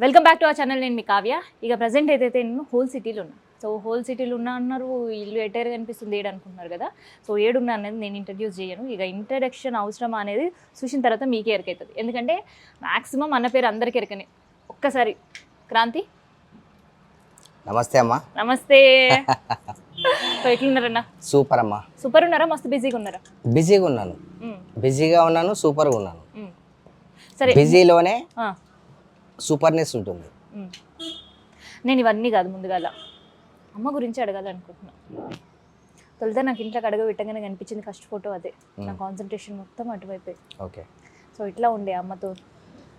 Welcome back to our channel. నేను మీ కావ్య. ఇక present ఏదైతే నేను హోల్ సిటీలో ఉన్నా. సో హోల్ సిటీలో ఉన్నా అన్నారు, ఇల్లు ఎటైర్ కనిపిస్తుంది ఏడు అనుకుంటున్నారు కదా. సో ఏడున్నా అనేది నేను ఇంట్రడ్యూస్ చేయను. ఇక ఇంట్రడక్షన్ అవసరం అనేది చూసిన తర్వాత మీకే ఎరకవుతుంది. ఎందుకంటే మ్యాక్సిమం అన్న పేరు అందరికీ ఎరకనే. ఒక్కసారి క్రాంతి. నమస్తే అమ్మా. నమస్తే. సో ఎట్లున్నారన్నా? సూపర్ అమ్మా. సూపర్ ఉన్నారా? మస్తు బిజీగా ఉన్నారా? బిజీగా ఉన్నాను, బిజీగా ఉన్నాను, సూపర్గా ఉన్నాను. సరే, బిజీలోనే సూపర్నెస్ ఉంటుంది. నేను ఇవన్నీ కాదు, ముందుగాల అమ్మ గురించి అడగాలనుకుంటున్నా. తొలిత నాకు ఇంట్లోకి అడగ పెట్టగానే కనిపించింది ఫస్ట్ ఫోటో అదే. నా కాన్సన్ట్రేషన్ మొత్తం అటువైపే. ఓకే, సో ఇట్లా ఉండే అమ్మతో.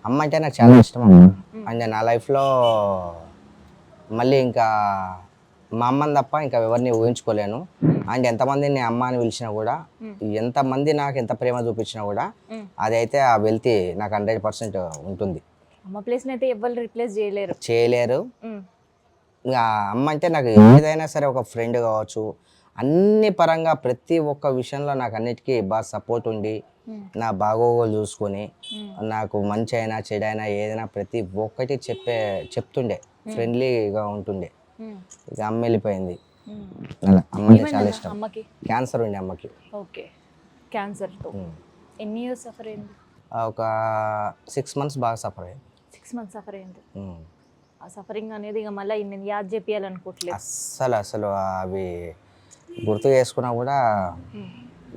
అమ్మ అంటే నాకు చాలా ఇష్టం అమ్మ. అంటే నా లైఫ్లో మళ్ళీ ఇంకా మా అమ్మని తప్ప ఇంకా ఎవరిని ఊహించుకోలేను. అండ్ ఎంతమందిని అమ్మ అని పిలిచినా కూడా, ఎంతమంది నాకు ఎంత ప్రేమ చూపించినా కూడా అదైతే ఆ వెల్తి నాకు 100% ఉంటుంది. అమ్మ ప్లేస్ని అయితే ఎవరు రీప్లేస్ చేయలేరు. ఇంకా అమ్మ అంటే నాకు ఏదైనా సరే, ఒక ఫ్రెండ్ కావచ్చు, అన్ని పరంగా ప్రతి ఒక్క విషయంలో నాకు అన్నిటికీ బాగా సపోర్ట్ ఉండి, నా బాగోగులు చూసుకొని, నాకు మంచి అయినా చెడైనా ఏదైనా ప్రతి ఒక్కటి చెప్తుండే, ఫ్రెండ్లీగా ఉంటుండే. ఇక అమ్మ వెళ్ళిపోయింది. అమ్మ అంటే చాలా ఇష్టం. అమ్మకి క్యాన్సర్ ఉండే అమ్మకి. ఓకే, క్యాన్సర్తో ఎన్ని ఇయర్స్ సఫర్ అయింది? ఒక 6 months బాగా సఫర్ అయ్యింది. 6 months సఫర్ అయింది. ఆ సఫరింగ్ అనేది ఇక మళ్ళీ నేను యాద్ చేయాలనుకోవట్లేదు అసలు అవి గుర్తు చేసుకున్నా కూడా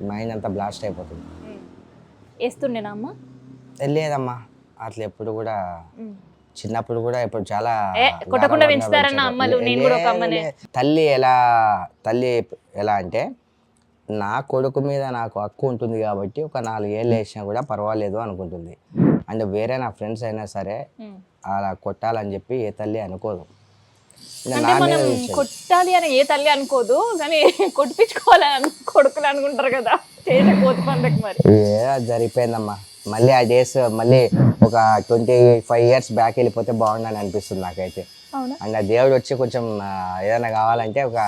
మైండ్ అంతా బ్లాస్ట్ అయిపోతుంది. వేస్తుండేనా అమ్మ? లేదమ్మా, అట్లా ఎప్పుడు కూడా, చిన్నప్పుడు కూడా ఇప్పుడు చాలా కొట్టకుండా పెంచుతారన్న అమ్మలు. నేను కూడా ఒక అమ్మనే. తల్లి ఎలా అంటే, నా కొడుకు మీద నాకు హక్కు ఉంటుంది కాబట్టి ఒక 4 ఏళ్ళు వేసినా కూడా పర్వాలేదు అనుకుంటుంది. అండ్ వేరే నా ఫ్రెండ్స్ అయినా సరే అలా కొట్టాలని చెప్పి ఏ తల్లి అనుకోదు. కొట్టాలి అని ఏ తల్లి అనుకోదు, కానీ కొట్టించుకోవాలని కొడుకులు అనుకుంటారు కదా. కోతి పందకి మరి జరిగిపోయిందమ్మా. మళ్ళీ ఆ డేస్ మళ్ళీ ఒక 25 years బ్యాక్ వెళ్ళిపోతే బాగుండని అనిపిస్తుంది నాకైతే. అండ్ ఆ దేవుడు వచ్చి కొంచెం ఏదైనా కావాలంటే ఒక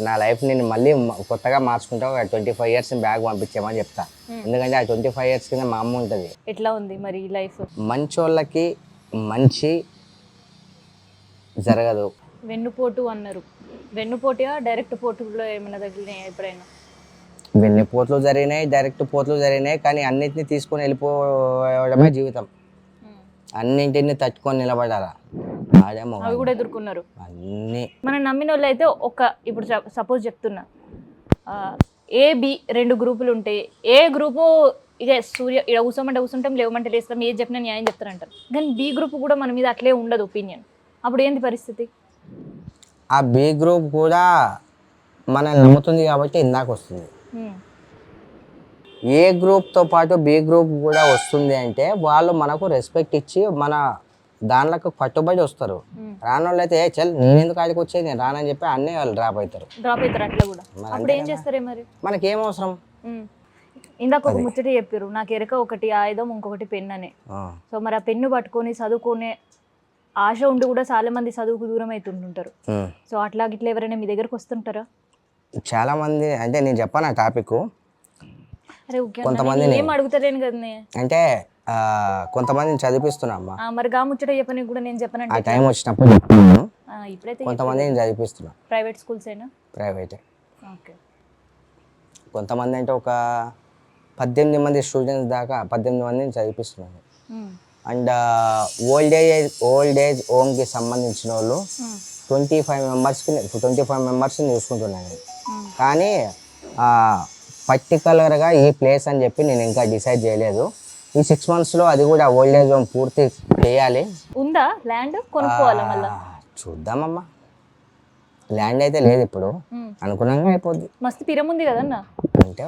నా లైఫ్ నేను మళ్ళీ కొత్తగా మార్చుకుంటా, ఒక 25 years బ్యాక్ పంపించామని చెప్తా. ఎందుకంటే ఆ 25 years కింద మా అమ్మ ఉంటుంది. ఎట్లా ఉంది మరి లైఫ్? మంచోళ్ళకి మంచి జరగదు. వెన్నుపోటు అన్నారు. వెన్నుపోటుగా డైరెక్ట్ పోటులో ఏమైనా తగిలినాయి ఎప్పుడైనా? వెన్నుపోట్లు జరిగినాయి, డైరెక్ట్ పోట్లు జరిగినాయి, కానీ అన్నింటినీ తీసుకొని వెళ్ళిపోవడమే జీవితం. అన్నింటినీ తట్టుకొని నిలబడాలా. అవి కూడా ఎదుర్కొన్నారు అన్ని. మనం నమ్మిన వాళ్ళు అయితే ఇప్పుడు సపోజ్ చెప్తున్నా, ఏ బి 2 గ్రూపులు ఉంటాయి. ఏ గ్రూపు ఇక సూర్య ఇక్కడ కూర్చోమంటే కూర్చుంటాం, లేవమంటే లేస్తాం, ఏది చెప్పినా న్యాయం చెప్తారంటారు. కానీ బి గ్రూప్ కూడా మన మీద అట్లే ఉండదు ఒపీనియన్. అప్పుడు ఏంటి పరిస్థితి? ఆ బి గ్రూప్ కూడా మనల్ని నమ్ముతుంది కాబట్టి ఇందాక వస్తుంది. ఏ గ్రూప్తో పాటు బి గ్రూప్ కూడా వస్తుంది అంటే వాళ్ళు మనకు రెస్పెక్ట్ ఇచ్చి మన దానిలోకి కట్టుబడి వస్తారు. రానోళ్ళు అయితే చల్ నేను ఎందుకు ఆడికి వచ్చేది, నేను రానని చెప్పి అన్నీ వాళ్ళు డ్రాప్ అవుతారు. అట్లా కూడా. అప్పుడు ఏం చేస్తారే మరి? మనకేం అవసరం? ఇందాక ఒక ముచ్చట చెప్పారు, నాకు ఎరక ఒకటి ఆయుధం, ఇంకొకటి పెన్ అనే. సో మరి ఆ పెన్ను పట్టుకొని చదువుకునే ఆశ ఉండి కూడా చాలా మంది చదువుకు దూరం అవుతుంటుంటారు. సో అట్లా గిట్లా ఎవరైనా మీ దగ్గరకు వస్తుంటారా? చాలా మంది. అంటే నేను చెప్పాను ఆ టాపిక్. కొంతమంది ఏం అడుగుతారేను కదా అంటే కొంతమందిని చదివిస్తున్నా. మరి గా ముచ్చట చెప్పని కూడా నేను చెప్పనంటే ఆ టైం వచ్చినప్పుడు చెప్తున్నాను. ఇప్పుడైతే కొంతమందిని చదివిస్తున్నా. ప్రైవేట్ స్కూల్స్ అయినా? ప్రైవేటే. ఓకే. కొంతమంది అంటే ఒక 18 మంది స్టూడెంట్స్ దాకా 18 మందిని చదివిస్తున్నాను. అండ్ ఓల్డ్ ఏజ్ హోమ్కి సంబంధించిన వాళ్ళు 25 మెంబర్స్ని చూసుకుంటున్నాను. కానీ పర్టికులర్గా ఈ ప్లేస్ అని చెప్పి నేను ఇంకా డిసైడ్ చేయలేదు. ఈ 6 monthsలో అది కూడా ఓల్డ్ ఏజ్ హోమ్ పూర్తి చేయాలి. ఉందా ల్యాండ్? కొనుక్కోవాలా మళ్ళీ? చూద్దామమ్మా. ల్యాండ్ అయితే లేదు ఇప్పుడు, అనుకున్నాగా అయిపోద్ది. మస్తు పిరం ఉంది కదన్న. అంటే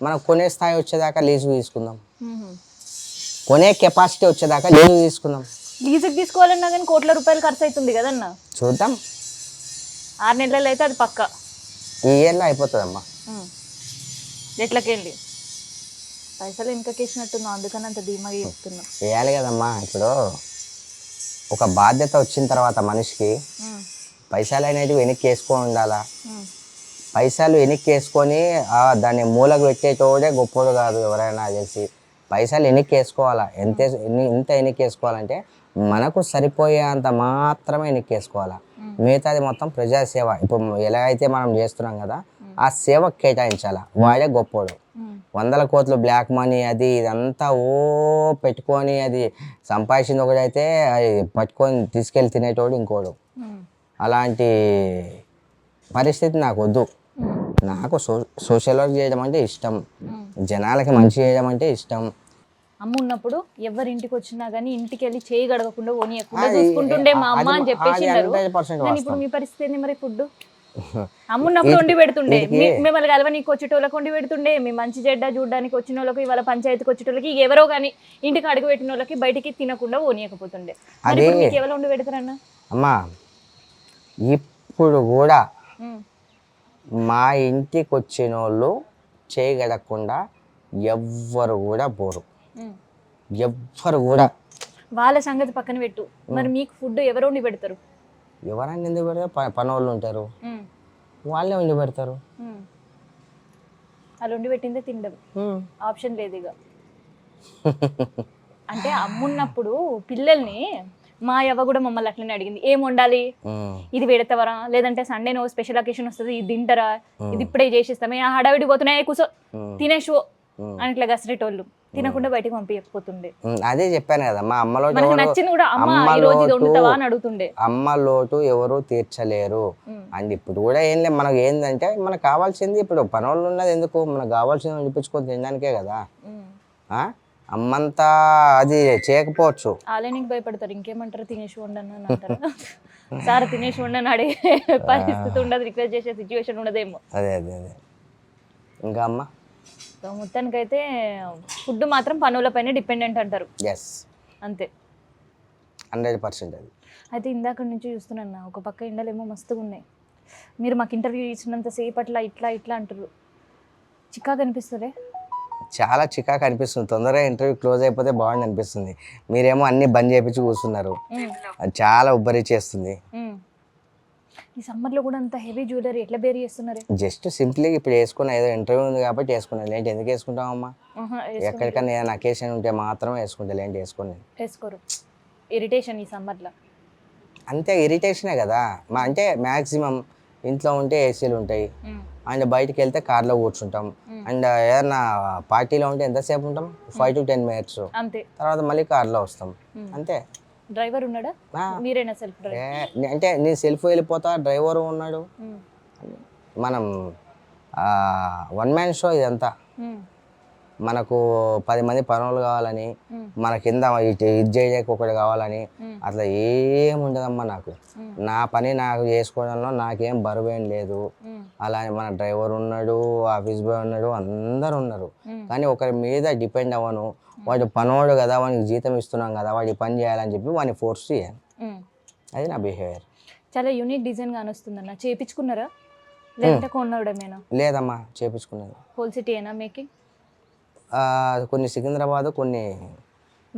మనం కొనే స్థాయి వచ్చేదాకా లీజు తీసుకుందాం, కొనే కెపాసిటీ వచ్చేదాకా లీజు తీసుకుందాం. లీజుకి తీసుకోవాలన్నా కానీ కోట్ల రూపాయలు ఖర్చు అవుతుంది కదన్న. చూద్దాం, 6 నెలలు అయితే అది పక్క. ఈ ఇయర్లో అయిపోతుందమ్మా. ఎట్లకెళ్ళి పైసలు వెనకకేసినట్టున్నా, అందుకని అంత ధీమాగా చెప్తున్నా. వేయాలి కదమ్మా. ఇప్పుడు ఒక బాధ్యత వచ్చిన తర్వాత మనిషికి పైసలు అనేటివి వెనక్కి వేసుకొని ఉండాలా. పైసలు వెనక్కి వేసుకొని దాన్ని మూలకు పెట్టేటోడే గొప్పడు కాదు ఎవరైనా చేసి. పైసలు ఎన్నికేసుకోవాలా ఎంత ఎన్నికేసుకోవాలంటే మనకు సరిపోయేంత మాత్రమే ఎన్నికేసుకోవాలా. మిగతాది మొత్తం ప్రజాసేవ. ఇప్పుడు ఎలా అయితే మనం చేస్తున్నాం కదా ఆ సేవకు కేటాయించాలా. వాడే గొప్పోడు. 100 కోట్లు బ్లాక్ మనీ అది ఇదంతా పెట్టుకొని అది సంపాదించింది ఒకటైతే అది పట్టుకొని తీసుకెళ్ళి తినేటోడు ఇంకోడు. అలాంటి పరిస్థితి నాకు వద్దు. నాకు సోషల్ వర్క్ చేయడం అంటే ఇష్టం, జనాలకి మంచి చేయడం అంటే ఇష్టం. అమ్మ ఉన్నప్పుడు ఎవరి ఇంటికి వచ్చినా కానీ ఇంటికి వెళ్ళి చేయి గడవకుండా ఓనియకుండా చూసుకుంటుండే మా అమ్మ అని చెప్పేసినారు. కానీ ఇప్పుడు మీ పరిస్థితి ఏంది మరి? ఫుడ్ అమ్మ ఉన్నప్పుడు వండి పెడుతుండే, మిమ్మల్ని కలవనీకి వచ్చేటోళ్ళకి వండి పెడుతుండే, మీ మంచి చెడ్డ చూడడానికి వచ్చిన వాళ్ళకి, ఇవాళ పంచాయతీకి వచ్చేటోళ్ళకి, ఎవరో కానీ ఇంటికి అడుగు పెట్టిన వాళ్ళకి బయటికి తినకుండా ఓనియకపోతుండే. మీకు ఎవరు వండి పెడతారన్న? అమ్మా ఇప్పుడు కూడా మా ఇంటికి వచ్చిన వాళ్ళు చేయగలకుండా ఎవ్వరు కూడా పోరు. ఎవ్వరు కూడా. వాళ్ళ సంగతి పక్కన పెట్టు, మరి మీకు ఫుడ్ ఎవరు వండి పెడతారు? ఎవరైనా ఎందుకు పెడతారు? పని వాళ్ళు ఉంటారు, వాళ్ళే వండి పెడతారు. వాళ్ళు వండి పెట్టిందే తినడం, ఆప్షన్ లేదు ఇక. అంటే అమ్మున్నప్పుడు పిల్లల్ని మా అవ్వ కూడా మమ్మల్ని అట్లనే అడిగింది, ఏం వండాలి, ఇది పెడతావరా, లేదంటే సండే నో స్పెషల్ అకేషన్ వస్తుంది ఇది తింటారా, ఇది ఇప్పుడే చేసేస్తామే, హడావిడి పోతున్నాయి కూర్చో తినేషో అని ఇట్లా గసిరేటోళ్ళు, తినకుండా బయటకు పంపించకపోతుండే. అదే చెప్పాను కదా మా అమ్మలో నచ్చింది కూడా అమ్మ ఈ రోజు ఇది వండుతావా అని అడుగుతుండే. అమ్మ లోటు ఎవరు తీర్చలేరు. అండ్ ఇప్పుడు కూడా ఏం లేదు, మనకు ఏంటంటే మనకు కావాల్సింది ఇప్పుడు పనులు ఉన్నది ఎందుకు, మనకు కావాల్సింది వండిపించుకొని తినడానికే కదా. అమ్మంతా అది చేయకపోవచ్చు. ఆలయానికి భయపడతారు, ఇంకేమంటారు, తినేసి వండను అని అంటారు. సార్ తినేసి వండని అడిగే పరిస్థితి ఉండదు, రిక్వెస్ట్ చేసే సిచ్యువేషన్ ఉండదేమో. అదే అదే అదే. ఇంకా అమ్మ మొత్తానికైతే ఫుడ్ మాత్రం పనులపైన డిపెండెంట్ అంటారు. ఎస్ అంతే, 100% అది. అయితే ఇందాక నుంచి చూస్తున్నా, ఒక పక్క ఎండలేమో మస్తుగా ఉన్నాయి, మీరు మాకు ఇంటర్వ్యూ ఇచ్చినంత సేపు అట్లా ఇట్లా ఇట్లా అంటారు, చిక్కాగా అనిపిస్తుంది. చాలా చికాకు అనిపిస్తుంది, తొందరగా ఇంటర్వ్యూ క్లోజ్ అయిపోతే బాగుంది అనిపిస్తుంది. మీరేమో అన్ని బంద్ చేయించి కూర్చున్నారు, చాలా ఉబ్బరి చేస్తుంది. ఈ సమ్మర్లో కూడా అంత హెవీ జ్యువెలరీ ఎట్లా బేర్ చేస్తున్నారు? జస్ట్ సింప్లీ ఇప్పుడు వేసుకున్నా, ఏదో ఇంటర్వ్యూ ఉంది కాబట్టి వేసుకున్నాను. లేంటి ఎందుకు వేసుకుంటామమ్మా, ఎక్కడికన్నా ఏదైనా అకేషన్ ఉంటే మాత్రమే వేసుకుంటా, లేంటి వేసుకోరు. ఇరిటేషన్ ఈ సమ్మర్లో అంతే, ఇరిటేషనే కదా. అంటే మ్యాక్సిమం ఇంట్లో ఉంటే ఏసీలు ఉంటాయి, అండ్ బయటికి వెళ్తే కార్లో కూర్చుంటాం, అండ్ ఏదన్నా పార్టీలో ఉంటే ఎంతసేపు ఉంటాం, 5 to 10 minutes, అంతే. తర్వాత మళ్ళీ కార్లో వస్తాం, అంతే. డ్రైవర్ ఉన్నాడా? మీరేనా సెల్ఫ్ డ్రైవర్? అంటే నేను సెల్ఫ్ వెళ్ళిపోతా, డ్రైవర్ ఉన్నాడు. మనం 1 man షో ఇదంతా. మనకు 10 మంది పనులు కావాలని, మన కింద ఇది చేయడానికి ఒకటి కావాలని అట్లా ఏముండదమ్మా. నాకు నా పని నాకు చేసుకోవడంలో నాకేం బరువేం లేదు. అలానే మన డ్రైవర్ ఉన్నాడు, ఆఫీస్ బాయ్ ఉన్నాడు, అందరు ఉన్నారు. కానీ ఒకరి మీద డిపెండ్ అవ్వను. వాడు పనోడు కదా, వాడికి జీతం ఇస్తున్నాం కదా, వాడి పని చేయాలని చెప్పి వాడిని ఫోర్స్ చేయాలి. అది నా బిహేవియర్. చాలా యూనిక్ డిజైన్ గా వస్తుందన్న. చేయించుకున్నారా లేదంటే కొనడమేనా? లేదమ్మా, చేయించుకున్నది. హోల్ సిటీ ఏనా మేకింగ్? కొన్ని సికింద్రాబాద్, కొన్ని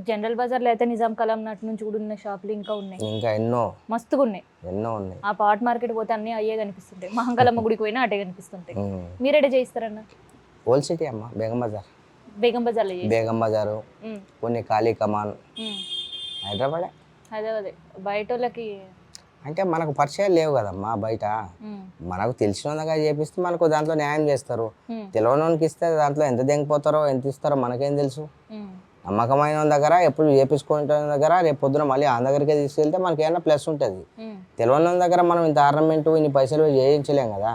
జనరల్ బజార్లో అయితే నిజాం కలాం నాటి నుంచి కూడా ఉన్న షాపులు ఇంకా ఉన్నాయి, ఇంకా ఎన్నో మస్తుగా ఉన్నాయి, ఎన్నో ఉన్నాయి. ఆ పాట్ మార్కెట్ పోతే అన్నీ అయ్యే కనిపిస్తుంటాయి, మహంకాళమ్మ గుడికి పోయినా అటే కనిపిస్తుంటాయి. మీరేడే చేయిస్తారన్న? హోల్ సిటీ అమ్మా, బేగం బజార్. బేగం బజార్లో? బేగం బజారు, కొన్ని ఖాళీ కమాన్, హైదరాబాదే. హైదరాబాదే. బయట వాళ్ళకి అంటే మనకు పరిచయాలు లేవు కదమ్మా బయట. మనకు తెలిసిన దగ్గర చేపిస్తే మనకు దాంట్లో న్యాయం చేస్తారు. తెలియనోనికి ఇస్తే దాంట్లో ఎంత దెంగిపోతారో ఎంత ఇస్తారో మనకేం తెలుసు. నమ్మకమైన దగ్గర ఎప్పుడు చేపించుకుంటున్న దగ్గర రేపు పొద్దున మళ్ళీ ఆ దగ్గరికే తీసుకెళ్తే మనకి ఏమైనా ప్లస్ ఉంటుంది. తెలియని దగ్గర మనం ఇంత ఆర్నమెంట్ ఇన్ని పైసలు చేయించలేం కదా.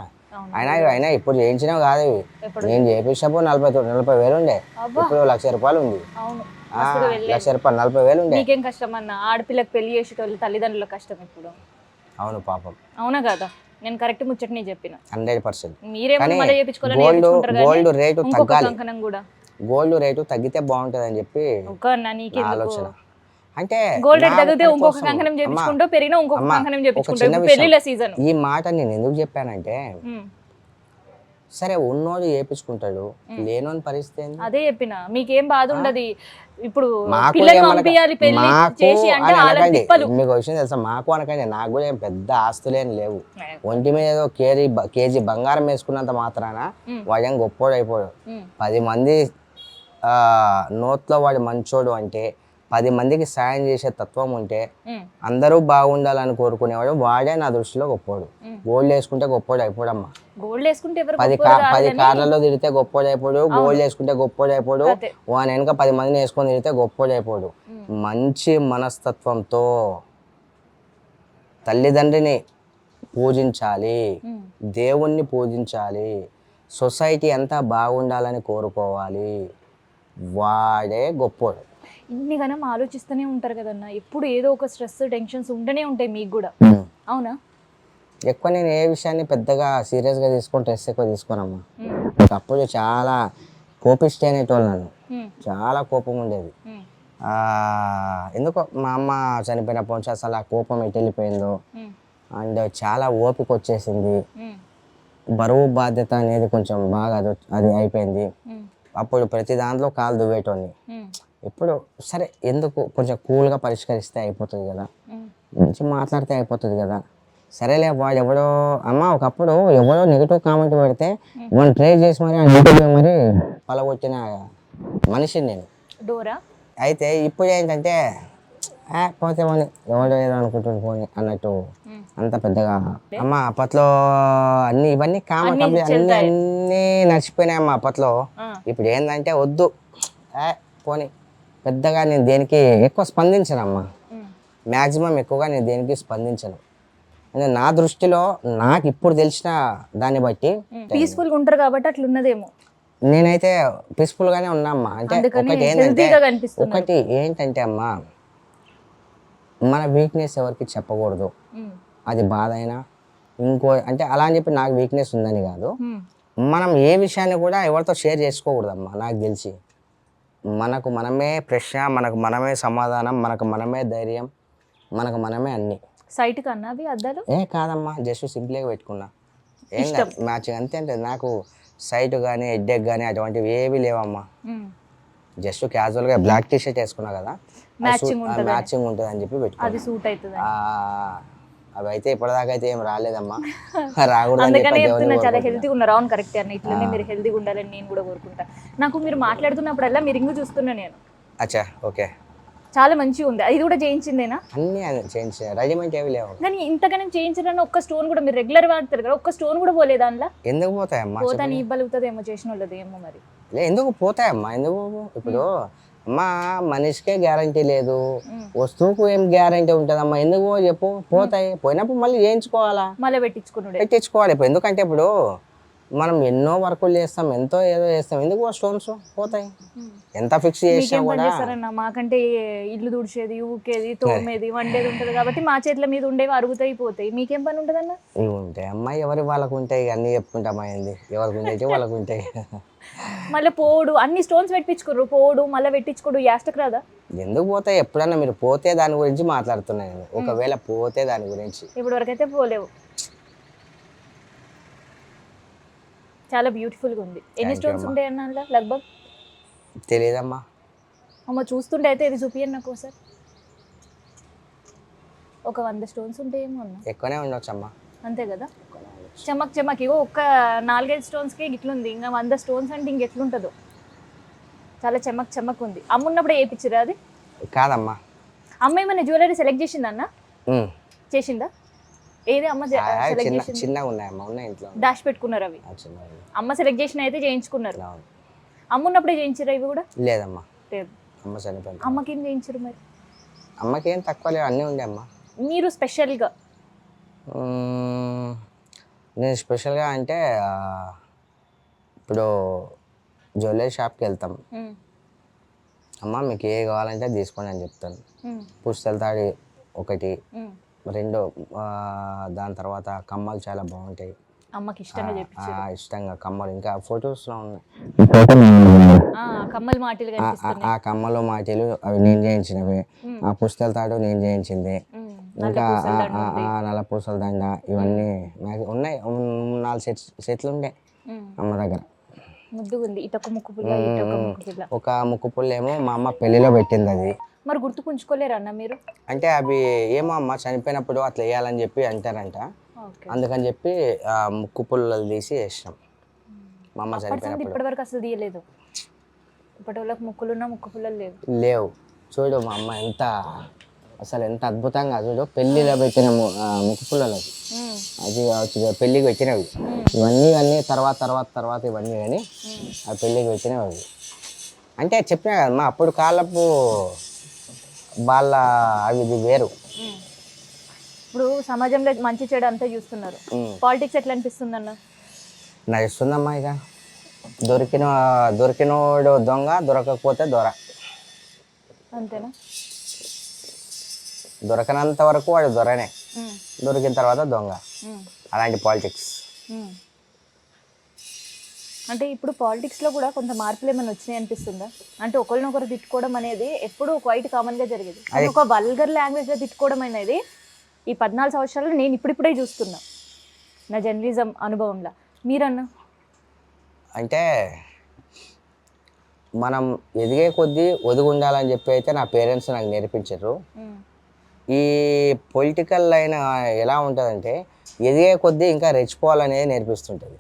అయినా ఇప్పుడు చేయించినా కాదు ఇవి. నేను చేయించినప్పుడు 40,000 ఉండే, ఇప్పుడు 1,00,000 రూపాయలు ఉంది. 1,00,000 రూపాయలు, 40,000 ఉండే. నీకేం కష్టం అన్న, ఆడపిల్లకి పెళ్లి చేసేటోళ్ళు తల్లిదండ్రుల కష్టం ఇప్పుడు. అవును పాపం. అవునా కదా, నేను కరెక్ట్ ముచ్చటనే చెప్పిన. 100%. గోల్డ్ రేటు తగ్గాలి, గోల్డ్ రేటు తగ్గితే బాగుంటది అని చెప్పి ఆలోచన. అంటే గోల్డ్ రేట్ తగ్గితే ఇంకొక కంకణం చేపించుకుంటూ పెరిగినా ఇంకొక కంకణం చేపించుకుంటూ పెళ్లిల సీజన్. ఈ మాట నేను ఎందుకు చెప్పానంటే, సరే ఉన్నోడు చేపించుకుంటాడు, లేనోని పరిస్థితి ఏంది? అదే చెప్పిన, మీకేం బాధ ఉండదు. ఇప్పుడు పిల్లలు పంపియాలి పెళ్లి చేసి అంటే మీకు విషయం తెలుసా, మాకు అనకండి, నాకు కూడా ఏం పెద్ద ఆస్తులేం లేవు. ఒంటి మీద ఏదో కేజీ బంగారం వేసుకున్నంత మాత్రాన వాడేం గొప్పోడు అయిపోయాడు. 10 మంది నోట్లో వాడి మంచోడు అంటే 10 మందికి సాయం చేసే తత్వం ఉంటే అందరూ బాగుండాలని కోరుకునేవాడు వాడే నా దృష్టిలో గొప్పోడు. గోల్డ్ వేసుకుంటే గొప్పోడు అయిపోడమ్మా. గోల్డ్ వేసుకుంటే ఎవరు 10 గొప్పోడు కాదు కానీ కార్లలో తిరిగితే గొప్పోడు అయిపోడు, గోల్డ్ వేసుకుంటే గొప్పోడు అయిపోడు, అదే. వాని వెనక 10 మందిని వేసుకొని తిరిగితే గొప్పోడు అయిపోడు. మంచి మనస్తత్వంతో తల్లిదండ్రిని పూజించాలి, దేవుణ్ణి పూజించాలి, సొసైటీ అంతా బాగుండాలని కోరుకోవాలి, వాడే గొప్పోడు. ఇన్ని గనం ఆలోచిస్తూనే ఉంటారు కదన్నా, ఎప్పుడు ఏదో ఒక స్ట్రెస్ టెన్షన్స్ ఉంటూనే ఉంటాయి మీకు కూడా, అవునా? ఎక్కువ నేను ఏ విషయాన్ని పెద్దగా సీరియస్గా తీసుకొని స్ట్రెస్ ఎక్కువ తీసుకోనమ్మా. ఒకప్పుడు చాలా కోపిష్టి అనేటోళ్ళు నన్ను, చాలా కోపం ఉండేది. ఎందుకో మా అమ్మ చనిపోయినప్పటి నుంచి అసలు ఆ కోపం ఎటు వెళ్ళిపోయిందో, అండ్ చాలా ఓపిక వచ్చేసింది, బరువు బాధ్యత అనేది కొంచెం బాగా అది అయిపోయింది. అప్పుడు ప్రతి దాంట్లో కాలు దువ్వేటోని. ఇప్పుడు సరే ఎందుకు కొంచెం కూల్గా పరిష్కరిస్తే అయిపోతుంది కదా, మంచి మాట్లాడితే అయిపోతుంది కదా, సరేలే వాడు ఎవడో అమ్మ ఒకప్పుడు ఎవడో నెగిటివ్ కామెంట్ పెడితే వాడిని ట్రై చేసి మరి పలగొట్టిన మనిషిని నేను. డోరా అయితే ఇప్పుడు ఏంటంటే పోతే పోనీ ఎవడో ఏదో అనుకుంటుంది పోనీ అన్నట్టు అంత పెద్దగా. అమ్మ అప్పట్లో అన్ని ఇవన్నీ అన్నీ నడిచిపోయినాయమ్మా అప్పట్లో. ఇప్పుడు ఏంటంటే వద్దు పోనీ పెద్దగా నేను దేనికి ఎక్కువ స్పందించనమ్మా, మ్యాక్సిమం ఎక్కువగా నేను దేనికి స్పందించను. అంటే నా దృష్టిలో నాకు ఇప్పుడు తెలిసిన దాన్ని బట్టి పీస్ఫుల్గా ఉంటారు కాబట్టి అట్లా ఉన్నదేమో. నేనైతే పీస్ఫుల్గానే ఉన్నామ్మా. అంటే ఒకటి ఏంటంటే అమ్మా, మన వీక్నెస్ ఎవరికి చెప్పకూడదు, అది బాధ అయినా ఇంకో అంటే అలా అని చెప్పి నాకు వీక్నెస్ ఉందని కాదు, మనం ఏ విషయాన్ని కూడా ఎవరితో షేర్ చేసుకోకూడదమ్మా. నాకు తెలిసి మనకు మనమే ప్రశ్న, మనకు మనమే సమాధానం, మనకు మనమే ధైర్యం, మనకు మనమే అన్ని. సైట్ కన్నా అవి అద్దాలు కాదమ్మా, జస్ట్ సింపుల్గా పెట్టుకున్నా, ఏం కాదు మ్యాచింగ్ అంతే. అంటే నాకు సైట్ కానీ హెడ్ఏక్ కానీ అటువంటివి ఏవి లేవమ్మా. జస్ట్ క్యాజువల్గా బ్లాక్ టీ షర్ట్ వేసుకున్నా కదా, మ్యాచింగ్ ఉంటుంది అని చెప్పి పెట్టుకున్నా. అవి అయితే ఇప్పటిదాకా అయితే ఏం రాలేదమ్మా, రాకూడదు. అందుకనే చెప్తున్నా చాలా హెల్తీగా ఉన్నారు. అవును కరెక్ట్ అన్న, ఇట్లనే మీరు హెల్తీగా ఉండాలని నేను కూడా కోరుకుంటా. నాకు మీరు మాట్లాడుతున్నప్పుడల్లా మీరు రింగు చూస్తున్నా నేను. అచ్చా ఓకే, చాలా మంచిగా ఉంది. ఇది కూడా చేయించిందేనా? అన్ని చేయించే రెడీమేడ్ ఏవి లేవు. కానీ ఇంతగానే చేయించడానికి ఒక్క స్టోన్ కూడా మీరు రెగ్యులర్ వాడతారు కదా, ఒక్క స్టోన్ కూడా పోలేదు అందులో. ఎందుకు పోతాయమ్మా? పోతాను ఇవ్వలుగుతుంది ఏమో చేసిన వాళ్ళది ఏమో మరి. ఎందుకు పోతాయమ్మా, ఎందుకు? ఇప్పుడు అమ్మా మనిషికే గ్యారంటీ లేదు, వస్తువుకు ఏం గ్యారంటీ ఉంటుందమ్మా? ఎందుకు చెప్పు, పోతాయి. పోయినప్పుడు మళ్ళీ చేయించుకోవాలా, మళ్ళీ పెట్టించుకోవాలి. ఇప్పుడు ఎందుకంటే ఇప్పుడు మనం ఎన్నో వర్కులు చేస్తాం, ఎంతో ఏదో చేస్తాం, ఎందుకు స్టోన్స్ పోతాయి? ఎంత ఫిక్స్ చేసినా కూడా. మాకంటే ఇల్లు తుడిచేది, ఊకేది, తోమేది, వండేది ఉంటుంది కాబట్టి మా చేతుల మీద ఉండేవి అరుగుతాయి పోతాయి. మీకేం పని ఉంటుంది అన్న? ఇవి ఉంటాయి అమ్మాయి, ఎవరి వాళ్ళకు ఉంటాయి, అన్ని చెప్పుకుంటామా ఏంది, ఎవరికి ఉంటాయి వాళ్ళకు ఉంటాయి. మళ్ళీ పోడు అన్ని స్టోన్స్ పెట్టించుకోరు, పోడు మళ్ళీ పెట్టించుకోడు, యాస్టక్ రాదా? ఎందుకు పోతాయి? ఎప్పుడన్నా మీరు పోతే దాని గురించి మాట్లాడుతున్నాను, ఒకవేళ పోతే దాని గురించి. ఇప్పుడు వరకైతే పోలేవు. చాలా బ్యూటిఫుల్గా ఉంది. ఎన్ని స్టోన్స్ ఉంటాయి అన్న అందులో లగ్భగ్? తెలియదమ్మా. అమ్మ చూస్తుంటే అయితే ఇది చూపియండి నాకు ఒకసారి. ఒక 100 స్టోన్స్ ఉంటాయేమో అన్న. ఎక్కువనే ఉండొచ్చమ్మా. అంతే కదా, చెమక్ చెమక్. ఇగో ఒక్క 4-5 స్టోన్స్కి ఇట్లుంది, ఇంకా 100 స్టోన్స్ అంటే ఇంకెట్లుంటుందో. చాలా చెమక్ చెమక్ ఉంది. అమ్మ ఉన్నప్పుడే వేయించిరా అది? కాదమ్మా. అమ్మ ఏమైనా జ్యువెలరీ సెలెక్ట్ చేసిందా అన్న? చేసిందా? ఏది అమ్మ సెలెక్ట్ చేసింది? చిన్నగా ఉన్నాయమ్మా, ఉన్నాయి ఇంట్లో. డాష్ పెట్టుకున్నారు అవి? అమ్మ సెలెక్ట్ చేసిన అయితే చేయించుకున్నారు. అమ్మ ఉన్నప్పుడే చేయించారా ఇవి కూడా? లేదమ్మా, లేదు. అమ్మ చనిపోయింది. అమ్మకి ఏం చేయించారు మరి? అమ్మకి ఏం తక్కువ లేవు, అన్నీ ఉండే అమ్మ. మీరు స్పెషల్గా? నేను స్పెషల్గా అంటే ఇప్పుడు జ్యువెలరీ షాప్కి వెళ్తాం, అమ్మ మీకు ఏ కావాలంటే తీసుకోండి అని చెప్తాను. పుస్తల తాడి ఒకటి, 2 దాని తర్వాత కమ్మలు చాలా బాగుంటాయి. అమ్మకి ఇష్టంగా చెప్పించారు. ఇష్టంగా కమ్మలు, ఇంకా ఫొటోస్లో ఉన్నాయి కమ్మలు మాటలు కనిపిస్తున్నాయి. ఆ కమ్మలు మాటలు అవి నేను చేయించినవి. ఆ పుస్తల తాడు నేను చేయించింది. ఇంకా నల్ల పూసల దండ ఇవన్నీ ఉన్నాయి. 4 సెట్లు ఉండే అమ్మ దగ్గర. ఒక ముక్కు పుల్ల ఏమో మా అమ్మ పెళ్లిలో పెట్టింది, అది మరి గుర్తుకుంచుకోలేరు అన్న మీరు? అంటే అవి ఏమో అమ్మ చనిపోయినప్పుడు అట్లా వేయాలని చెప్పి అంటారంట, అందుకని చెప్పి ఆ ముక్కు పుల్లలు తీసి వేసినాం. మా అమ్మ చనిపోయినప్పుడు ఇప్పటివరకు అసలు తీయలేదు. ఇప్పటి వాళ్ళకి ముక్కులున్నా ముక్కు పుల్లలు లేవు. లేవు. చూడు మా అమ్మ అసలు ఎంత అద్భుతంగా చూడు పెళ్ళిలో పెట్టిన ముక్కు పుల్లలు అది కావచ్చు, పెళ్ళికి పెట్టినవి ఇవన్నీ తర్వాత ఇవన్నీ కానీ ఆ పెళ్ళికి పెట్టినవి అవి. అంటే చెప్పినా కదమ్మా అప్పుడు కాలపు వాళ్ళ అవి ఇది వేరు. ఇప్పుడు సమాజంలో మంచి చెడు అంతా చూస్తున్నారు. పాలిటిక్స్ ఎట్లా అనిపిస్తుంది అన్న? నడుస్తుందమ్మా ఇక దొరికినోడు దొంగ, దొరకకపోతే దొర. అంతేనా? దొరకనంత వరకు వాడు దొరనే, దొరికిన తర్వాత దొంగ. అలాంటి పాలిటిక్స్. అంటే ఇప్పుడు పాలిటిక్స్లో కూడా కొంత మార్పులు ఏమైనా వచ్చినాయి అనిపిస్తుందా? అంటే ఒకరినొకరు తిట్టుకోవడం అనేది ఎప్పుడు క్వైట్ కామన్గా జరిగేది. అది ఒక వల్గర్ లాంగ్వేజ్లో తిట్టుకోవడం అనేది ఈ 14 సంవత్సరాలు నేను ఇప్పుడిప్పుడే చూస్తున్నా నా జర్నలిజం అనుభవంలో. మీరన్నా? అంటే మనం ఎదిగే కొద్దీ ఒదిగి ఉండాలని చెప్పి అయితే నా పేరెంట్స్ నాకు నేర్పించారు. ఈ పొలిటికల్ లైన్ ఎలా ఉంటుందంటే ఎదిగే కొద్దీ ఇంకా రెచ్చిపోవాలనేది నేర్పిస్తుంటుంది.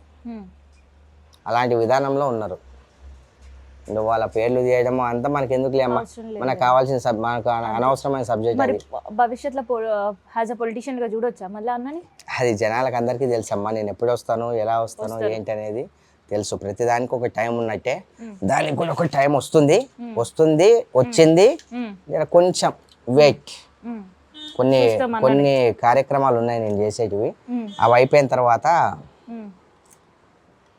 అలాంటి విధానంలో ఉన్నారు. వాళ్ళ పేర్లు తీయడం అంతా మనకి ఎందుకు లేమ్మా, మనకు కావాల్సిన మనకు అనవసరమైన సబ్జెక్ట్. మరి భవిష్యత్తులో యాజ్ అ పొలిటీషియన్గా చూడొచ్చా మళ్ళీ అన్నని? అది జనాలకు అందరికీ తెలుసమ్మా. నేను ఎప్పుడు వస్తాను, ఎలా వస్తాను, ఏంటి అనేది తెలుసు. ప్రతిదానికి ఒక టైం ఉన్నట్టే దానికి కూడా ఒక టైం వచ్చింది. కొంచెం వెయిట్. కొన్ని కార్యక్రమాలు ఉన్నాయి నేను చేసేటివి, అవి అయిపోయిన తర్వాత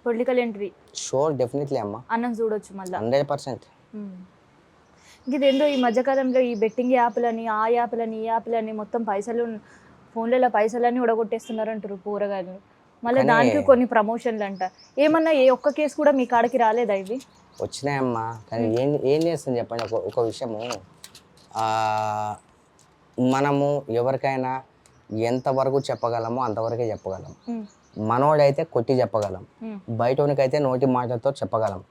పొలిటికల్ ఎంట్రీ షూర్ డెఫినెట్లీ అమ్మా అన్నం చూడొచ్చు మళ్ళీ 100%. ఇదేందో ఈ మధ్యకాలంలో ఈ బెట్టింగ్ యాప్లని, ఆ యాప్లని, ఈ యాప్లని మొత్తం పైసలు ఫోన్లలో పైసలన్నీ ఉడగొట్టేస్తున్నారు అంటారు కూరగాయలు. మళ్ళీ దానికి కొన్ని ప్రమోషన్లు అంట. ఏమన్నా ఏ ఒక్క కేసు కూడా మీ కాడికి రాలేదా? ఇవి వచ్చినాయమ్మా, కానీ ఏం చేస్తుంది చెప్పండి. ఒక విషయము, మనము ఎవరికైనా ఎంతవరకు చెప్పగలమో అంతవరకే చెప్పగలం. మనోడైతే కొట్టి చెప్పగలం, బయటోనికైతే నోటి మాటతో చెప్పగలం.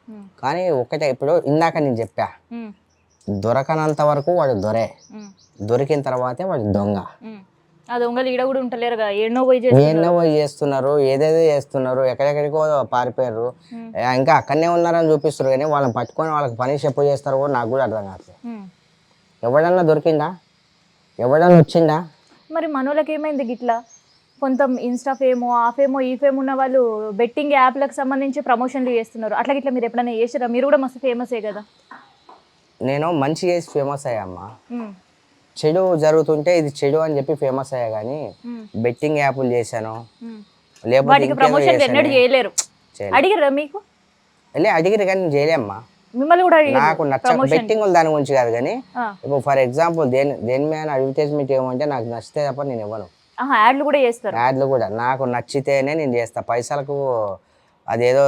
కానీ ఒకటే, ఇప్పుడు ఇందాక నేను చెప్పా, దొరకనంత వరకు వాడు దొరే, దొరికిన తర్వాతే వాడు దొంగ. దొంగలు ఈడ కూడా ఉంటలేరుగా, ఎన్నో పోయి చేస్తున్నారు, ఏదేదో చేస్తున్నారు, ఎక్కడెక్కడికో పారిపోయారు, ఇంకా అక్కడనే ఉన్నారని చూపిస్తారు. కానీ వాళ్ళని పట్టుకొని వాళ్ళకి పని చెప్పు చేస్తారు కూడా నాకు కూడా అర్థం కావట్లేదు. ఎవడన్నా దొరికిందా, ఎవడన్నా వచ్చిందా? మరి మనోళ్ళకి ఏమైంది గిట్లా? కొంత ఇన్స్టా ఫేమో, ఆ ఫేమో, ఈ ఫేమ్ ఉన్న వాళ్ళు బెట్టింగ్ యాప్లకు సంబంధించి ప్రమోషన్లు చేస్తున్నారు. అట్లా గిట్లా మీరు ఎప్పుడైనా చేసారా? మీరు కూడా మస్తు ఫేమసే కదా. నేను మంచి చేసి ఫేమస్ అయ్యామ్మా. చెడు జరుగుతుంటే ఇది చెడు అని చెప్పి ఫేమస్ అయ్యా, కానీ బెట్టింగ్ యాప్లు చేశాను లేకపోతే ప్రమోషన్ ఎన్నడూ చేయలేరు. అడిగిరా మీకు? అడిగిరు కానీ నేను చేయలేమ్మా. మిమ్మల్ని కూడా నాకు బెట్టింగ్ దాని గురించి కాదు, కానీ ఇప్పుడు ఫర్ ఎగ్జాంపుల్ దేని మీద అడ్వర్టైజ్మెంట్ ఏమంటే నాకు నచ్చితే తప్ప నేను ఇవ్వను. యాడ్లు కూడా చేస్తారు. యాడ్లు కూడా నాకు నచ్చితేనే నేను చేస్తా. పైసలకు అదేదో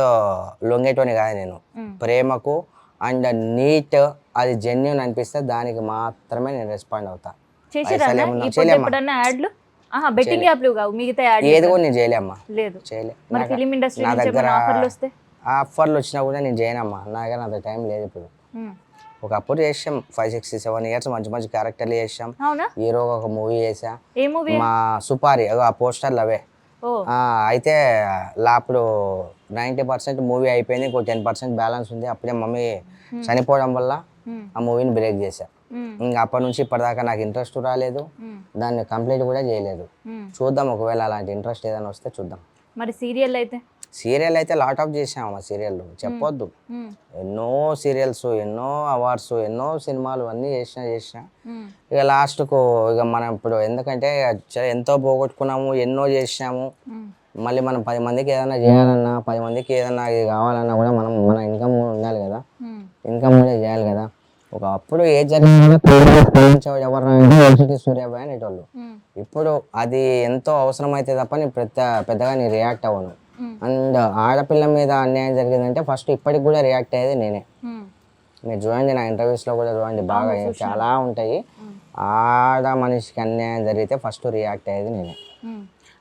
లొంగేటోని కాదు నేను. ప్రేమకు అండ్ నీట్, అది జెన్యూన్ అనిపిస్తే దానికి మాత్రమే నేను రెస్పాండ్ అవుతా. ఏది కూడా నేను చేయలేమ్మా, నా దగ్గర ఆఫర్లు వచ్చినా కూడా నేను చేయనమ్మా. నాకే అంత టైం లేదు ఇప్పుడు. ఒకప్పుడు చేసాం 5, 6, 7 ఇయర్స్ మంచి మంచి క్యారెక్టర్లు చేసాం. హీరో ఒక మూవీ చేసా, మా సుపారి, ఆ పోస్టర్లు అవే. అయితే అప్పుడు 90% మూవీ అయిపోయింది, ఇంకో 10% బ్యాలెన్స్ ఉంది. అప్పుడే మమ్మీ చనిపోవడం వల్ల ఆ మూవీని బ్రేక్ చేశా. ఇంకా అప్పటి నుంచి ఇప్పటిదాకా నాకు ఇంట్రెస్ట్ రాలేదు, దాన్ని కంప్లీట్ కూడా చేయలేదు. చూద్దాం, ఒకవేళ అలాంటి ఇంట్రెస్ట్ ఏదైనా వస్తే చూద్దాం. మరి సీరియల్ అయితే లాట్ ఆఫ్ చేసాము. సీరియల్ చెప్పొద్దు, ఎన్నో సీరియల్స్, ఎన్నో అవార్డ్స్, ఎన్నో సినిమాలు అన్నీ చేసిన. ఇక లాస్ట్కు ఇక మనం ఇప్పుడు ఎందుకంటే ఎంతో పోగొట్టుకున్నాము, ఎన్నో చేసినాము. మళ్ళీ మనం 10 మందికి ఏదైనా చేయాలన్నా, 10 మందికి ఏదైనా కావాలన్నా కూడా మన ఇన్కమ్ ఉండాలి కదా, ఇన్కమ్ కూడా చేయాలి కదా. ఒకప్పుడు ఏ జరిగినా ఎవరు సూర్యాబాయ్ అనేటోళ్ళు. ఇప్పుడు అది ఎంతో అవసరమైతే తప్ప నేను పెద్దగా నేను రియాక్ట్ అవ్వను. అండ్ ఆడపిల్ల మీద అన్యాయం జరిగిందంటే ఫస్ట్ ఇప్పటికి కూడా రియాక్ట్ అయ్యేది నేనే. మీరు చూడండి, నా ఇంటర్వ్యూస్లో కూడా చూడండి, బాగా చాలా ఉంటాయి. ఆడ మనిషికి అన్యాయం జరిగితే ఫస్ట్ రియాక్ట్ అయ్యేది నేనే.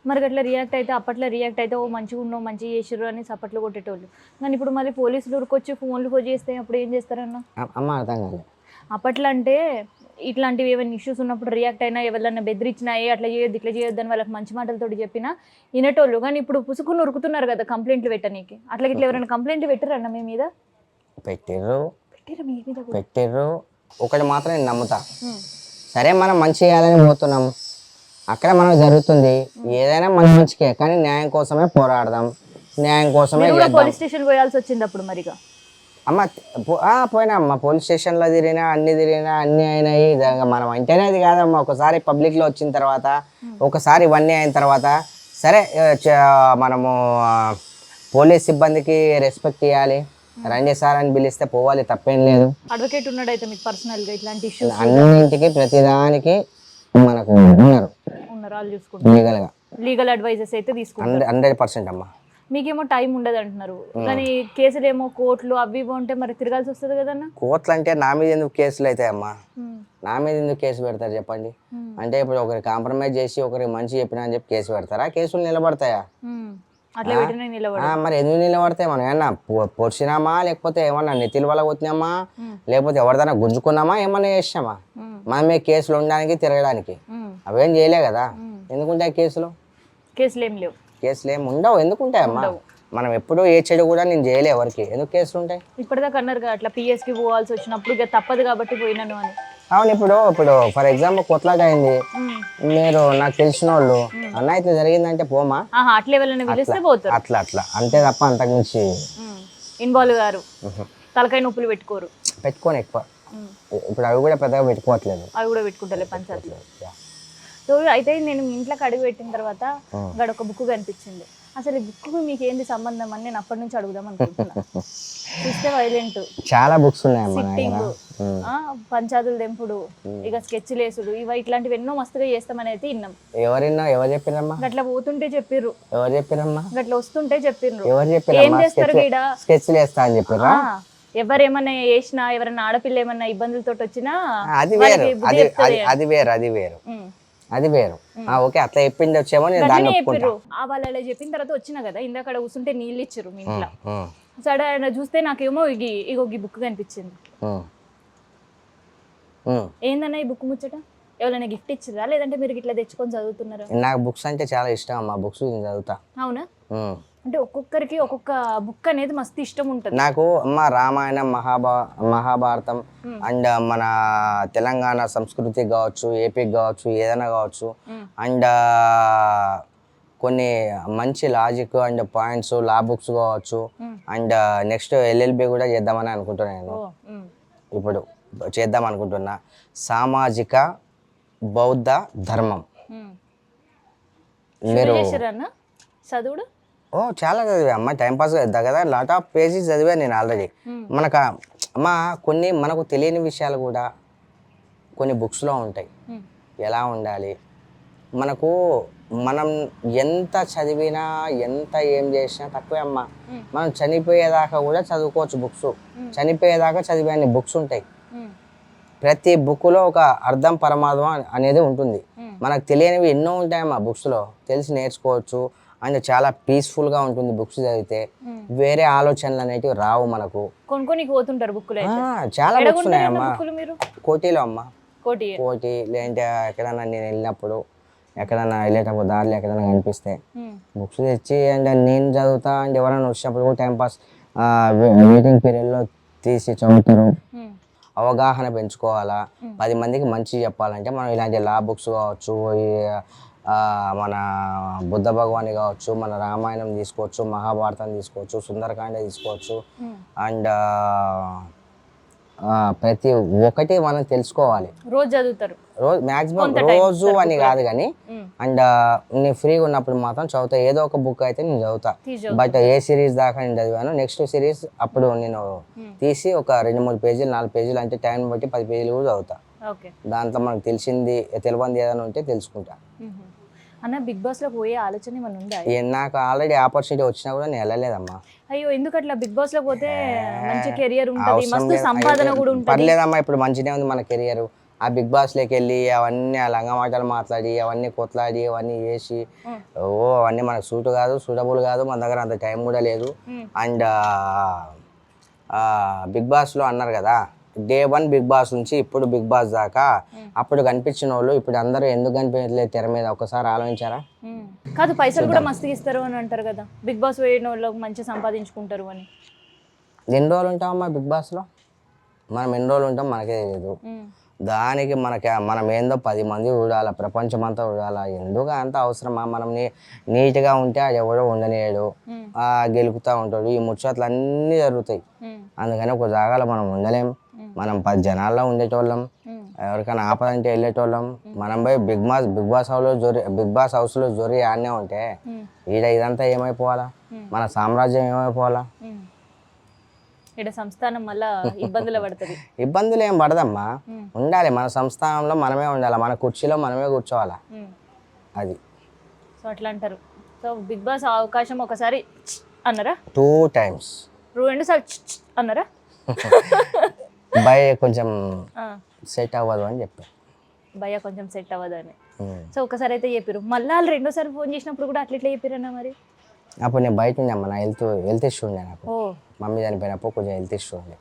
మరి అట్లా రియాక్ట్ అయితే, అప్పట్లో రియాక్ట్ అయితే ఓ మంచిగా ఉన్నావు, మంచిగా చేసిర్రు అని సపట్లు కొట్టేటోళ్ళు. కానీ ఇప్పుడు మళ్ళీ పోలీసులు ఊరికొచ్చి ఫోన్లు చేస్తే అప్పుడు ఏం చేస్తారన్న? అమ్మ అర్థం కాదు. అప్పట్లో అంటే ఇట్లాంటివి ఏమైనా ఇష్యూస్ ఉన్నప్పుడు రియాక్ట్ అయినా, ఎవరైనా బెదిరించినాయి, అట్లా చేయొద్దు, ఇట్లా చేయొద్దు అని వాళ్ళకి మంచి మాటలతో చెప్పినా వినేటోళ్ళు. కానీ ఇప్పుడు పుసుకుని ఉరుకుతున్నారు కదా కంప్లైంట్లు పెట్టనీకి. అట్లా ఇట్లా ఎవరైనా కంప్లైంట్లు పెట్టారన్న మీ మీద? పెట్టారు, పెట్టిర్రు మీ మీద కూడా. పెట్టిర్రు. ఒకటి మాత్రం నేను నమ్ముతా, ఉమ్, సరే మనం మంచి చేయాలని పోతున్నాం, అక్కడ మనకు జరుగుతుంది ఏదైనా మన మంచికే, కానీ న్యాయం కోసమే పోరాడదాం, న్యాయం కోసమే మీరు కూడా చేద్దాం. పోలీస్ స్టేషన్ పోయాల్సి వచ్చింది అప్పుడు మరిగా. అమ్మ పోయినా అమ్మ, పోలీస్ స్టేషన్లో తిరిగినా అన్ని అయినాయి. మనం అంటేనే అది కాదమ్మా, ఒకసారి పబ్లిక్లో వచ్చిన తర్వాత, ఒకసారి ఇవన్నీ అయిన తర్వాత సరే మనము పోలీస్ సిబ్బందికి రెస్పెక్ట్ ఇవ్వాలి, రండి సార్ అని పిలిస్తే పోవాలి, తప్పేం లేదు. అడ్వకేట్ ఉన్నాడు అయితే మీకు పర్సనల్ గా ఇట్లాంటి ఇష్యూస్ అన్నింటికి ప్రతిదానికి మనకు ఉన్నారు ఉన్నారు, వాళ్ళు చూసుకుంటారు. లీగల్గా లీగల్ అడ్వైజెస్ అయితే తీసుకుంటారు. 100% అమ్మా. మీకేమో టైం ఉండదు అంటున్నారు, కానీ కేసులు ఏమో కోర్టులు అవి ఇవి ఉంటే మరి తిరగాల్సి వస్తుంది కదన్నా. కోర్టులు అంటే నా మీద ఎందుకు కేసులు అవుతాయమ్మా, నా మీద ఎందుకు కేసు పెడతారు చెప్పండి. అంటే ఇప్పుడు ఒకరి కాంప్రమైజ్ చేసి ఒకరికి మంచి చెప్పినా అని చెప్పి కేసు పెడతారా, కేసులు నిలబడతాయా? అట్లా పెట్టిన నిలబడి మరి ఎందుకు నిలబడతాయి? మనం ఏమన్నా పొడిచినామా, లేకపోతే ఏమన్నా నెత్తిల వల్ల కొట్టినామా, లేకపోతే ఎవరిదైనా గుంజుకున్నామా, ఏమన్నా చేసినామా? మనమే కేసులు ఉండడానికి తిరగడానికి అవేం చేయలే కదా. ఎందుకుంటాయి కేసులు? కేసులు ఏం లేవు, కేసులు ఏమి ఉండవు. ఎందుకుంటాయమ్మా? మనం ఎప్పుడూ ఏ చెడు కూడా నేను చేయలే ఎవరికి, ఎందుకు కేసులు ఉంటాయి? ఇప్పటిదాకా అన్నారు కదా అట్లా పిఎస్కి పోవాల్సి వచ్చినప్పుడు ఇక తప్పదు కాబట్టి పోయినాను అని. అవును, ఇప్పుడు ఫర్ ఎగ్జాంపుల్ కొట్లాట అయింది, మీరు నాకు తెలిసిన వాళ్ళు అన్న ఇట్లా జరిగిందంటే పోమా, అట్లే వెళ్ళని పిలిస్తే పోతారు, అట్లా అట్లా అంతే తప్ప అంతకుమించి ఇన్వాల్వ్ గారు తలకాయ నొప్పులు పెట్టుకోని ఎక్కువ. ఇప్పుడు అవి కూడా పెద్దగా పెట్టుకోవట్లేదు, అవి కూడా పెట్టుకుంటారు పంచాయతీలో. సో అయితే నేను మీ ఇంట్లోకి అడుగు పెట్టిన తర్వాత గడ ఒక బుక్ కనిపించింది. అసలు ఈ బుక్ మీకు ఏంది సంబంధం అని నేను అప్పటి నుంచి అడుగుదాం అనుకుంటున్నా. చూస్తే వైలెంట్ చాలా బుక్స్ ఉన్నాయి, సిట్టింగ్, పంచాదులు దెంపుడు, ఇక స్కెచ్ లేసుడు, ఇవి ఇట్లాంటివి ఎన్నో మస్తుగా చేస్తామని అయితే విన్నాం. ఎవరు చెప్పిరమ్మా? గట్లా పోతుంటే చెప్పిర్రు, ఎవరు చెప్పిరమ్మా? గట్లా వస్తుంటే చెప్పిర్రు. ఎవరు ఏం చెప్పిరమ్మా? చేస్తారు గీడ? స్కెచ్ వేస్తా అని చెప్పిర్రా? ఎవరేమన్నా చేసినా, ఎవరన్నా ఆడపిల్ల ఏమన్నా ఇబ్బందులతో వచ్చినా అది వేరు, అది వేరు, అది వేరు, అది వేరు. ఓకే, అట్లా చెప్పింది వచ్చేమో నేను దాన్ని ఒప్పుకుంటా. వాళ్ళు అలా చెప్పిన తర్వాత వచ్చినా కదా, ఇందాక అక్కడ కూర్చుంటే నీళ్ళు ఇచ్చారు మీ ఇంట్లో. సడన్ చూస్తే నాకేమో ఇగో ఈ బుక్ కనిపించింది. ఏందన్నా ఈ బుక్ ముచ్చట? ఎవరైనా గిఫ్ట్ ఇచ్చిరా, లేదంటే మీరు ఇట్లా తెచ్చుకొని చదువుతున్నారా? నాకు బుక్స్ అంటే చాలా ఇష్టం అమ్మా, బుక్స్ నేను చదువుతా. అవునా? అంటే ఒక్కొక్కరికి ఒక్కొక్క బుక్ అనేది మస్తు ఇష్టం ఉంటుంది. నాకు అమ్మ రామాయణం, మహాభారతం అండ్ మన తెలంగాణ సంస్కృతి కావచ్చు, ఏపీకి కావచ్చు, ఏదైనా కావచ్చు, అండ్ కొన్ని మంచి logic and points law books కావచ్చు, అండ్ నెక్స్ట్ ఎల్ఎల్బి కూడా చేద్దామని అనుకుంటున్నాను నేను. ఇప్పుడు చేద్దాం అనుకుంటున్నా. సామాజిక బౌద్ధ ధర్మం. మీరు చదువుడు చాలా చదివా అమ్మ, టైంపాస్ కదా, లాట్ ఆఫ్ పేజెస్ చదివా నేను ఆల్రెడీ. అమ్మ కొన్ని మనకు తెలియని విషయాలు కూడా కొన్ని బుక్స్లో ఉంటాయి. ఎలా ఉండాలి, మనం ఎంత చదివినా ఎంత ఏం చేసినా తక్కువే అమ్మ. మనం చనిపోయేదాకా కూడా చదువుకోవచ్చు బుక్స్, చనిపోయేదాకా చదివే బుక్స్ ఉంటాయి. ప్రతి బుక్లో ఒక అర్థం పరమార్థం అనేది ఉంటుంది. మనకు తెలియనివి ఎన్నో ఉంటాయమ్మా బుక్స్లో, తెలిసి నేర్చుకోవచ్చు. అండ్ చాలా పీస్ఫుల్గా ఉంటుంది బుక్స్ చదివితే, వేరే ఆలోచనలు అనేటివి రావు మనకు. కొనుక్కొని పోతుంటారు బుక్లు? చాలా బుక్స్ ఉన్నాయమ్మా. కోటిలో అమ్మ, కోటి లేదంటే ఎక్కడన్నా నేను వెళ్ళినప్పుడు, ఎక్కడన్నా వెళ్ళేటప్పుడు దారిలో ఎక్కడైనా కనిపిస్తే బుక్స్ తెచ్చి అండ్ నేను చదువుతా. అండ్ ఎవరైనా వచ్చినప్పుడు కూడా టైంపాస్ వెయిటింగ్ పీరియడ్లో తీసి చదువుతారు. అవగాహన పెంచుకోవాలా, 10 మందికి మంచి చెప్పాలంటే మనం ఇలాంటి లా బుక్స్ కావచ్చు, మన బుద్ధ భగవాన్ కావచ్చు, మన రామాయణం తీసుకోవచ్చు, మహాభారతం తీసుకోవచ్చు, సుందరకాండ తీసుకోవచ్చు. అండ్ ప్రతి ఒక్కటి మనం తెలుసుకోవాలి. రోజు చదువుతారు? రోజు మ్యాక్సిమం రోజు అని కాదు కానీ, అండ్ నేను ఫ్రీగా ఉన్నప్పుడు మాత్రం చదువుతా. ఏదో ఒక బుక్ అయితే నేను చదువుతా. బట్ ఏ సిరీస్ దాకా నేను చదివాను, నెక్స్ట్ సిరీస్ అప్పుడు నేను తీసి ఒక 2-3 పేజీలు 4 పేజీలు అంటే టైం బట్టి 10 పేజీలు కూడా చదువుతా. దాంట్లో మనకు తెలియంది ఏదైనా ఉంటే తెలుసుకుంటా. అన్న బిగ్ బాస్ లో పోయే ఆలోచన ఏమైనా ఉందా? నాకు ఆల్రెడీ ఆపర్చునిటీ వచ్చినా కూడా నేను వెళ్ళలేదమ్మా. అయ్యో, ఎందుకట్లా? బిగ్ బాస్ లో పోతే మంచి కెరియర్ ఉంటుంది, మస్తు సంపాదన కూడా ఉంటుంది. పర్లేదమ్మా, ఇప్పుడు మంచిగా ఉంది మన కెరియర్. ఆ బిగ్ బాస్ లోకి వెళ్ళి అవన్నీ ఆ లంగ మాటలు మాట్లాడి అవన్నీ కొట్లాడి అవన్నీ చేసి అవన్నీ మనకు సూట్ కాదు, సూటబుల్ కాదు. మన దగ్గర అంత టైం కూడా లేదు. అండ్ బిగ్ బాస్లో అన్నారు కదా, డే 1 బిగ్ బాస్ నుంచి ఇప్పుడు బిగ్ బాస్ దాకా అప్పుడు కనిపించిన వాళ్ళు ఇప్పుడు అందరూ ఎందుకు కనిపించలేదు తెర మీద? ఒకసారి ఆలోచించారా? కాదు, పైసలు కూడా మస్తు ఇస్తారు అని అంటారు కదా, బిగ్ బాస్ పోయిన వాళ్ళు మంచి సంపాదించుకుంటారు అని. ఎన్ని రోజులు ఉంటావమ్మా బిగ్ బాస్లో? మనం ఎన్ని రోజులు ఉంటాం మనకే తెలియదు. దానికి మనం ఏందో 10 మంది చూడాలా, ప్రపంచం అంతా చూడాలా, ఎందుకు అంత అవసరమా? మనం నీట్గా ఉంటే అది ఎవడో ఉండలేడు, గెలుపుతూ ఉంటాడు, ఈ ముచ్చట్లు అన్నీ జరుగుతాయి. అందుకని ఒక జాగాలో మనం ఉండలేం. మనం 10 జనాల్లో ఉండేటోళ్ళం, ఎవరికైనా ఆపదంటే వెళ్ళేటోళ్ళం. మనం పోయి బిగ్ బాస్ హౌస్లో జొరి ఆడనే ఉంటే ఇదంతా ఏమైపోవాలా? మన సామ్రాజ్యం ఏమైపోవాలా? ఇక్కడ సంస్థానం మళ్ళా ఇబ్బందులు పడుతుంది. ఇబ్బందులు ఏం పడదమ్మా, ఉండాలి మన సంస్థానంలో మనమే ఉండాలి, మన కుర్చీలో మనమే కూర్చోవాలా. అది సో అట్లా అంటారు. సో బిగ్ బాస్ అవకాశం ఒకసారి అన్నారా? 2 times. 2 సార్లు అన్నారా? కొంచెం సెట్ అవ్వదు అని చెప్పారు. భయ కొంచెం సెట్ అవ్వదు అని. సో ఒకసారి అయితే చెప్పారు, మళ్ళీ వాళ్ళు 2సారి ఫోన్ చేసినప్పుడు కూడా అట్లా చెప్పారన్నా మరి? అప్పుడు నేను బయట ఉండమ్మా, నా హెల్త్ ఇష్యూ ఉండే, నాకు మమ్మీ చనిపోయినప్పుడు కొంచెం హెల్త్ ఇష్యూ ఉండే.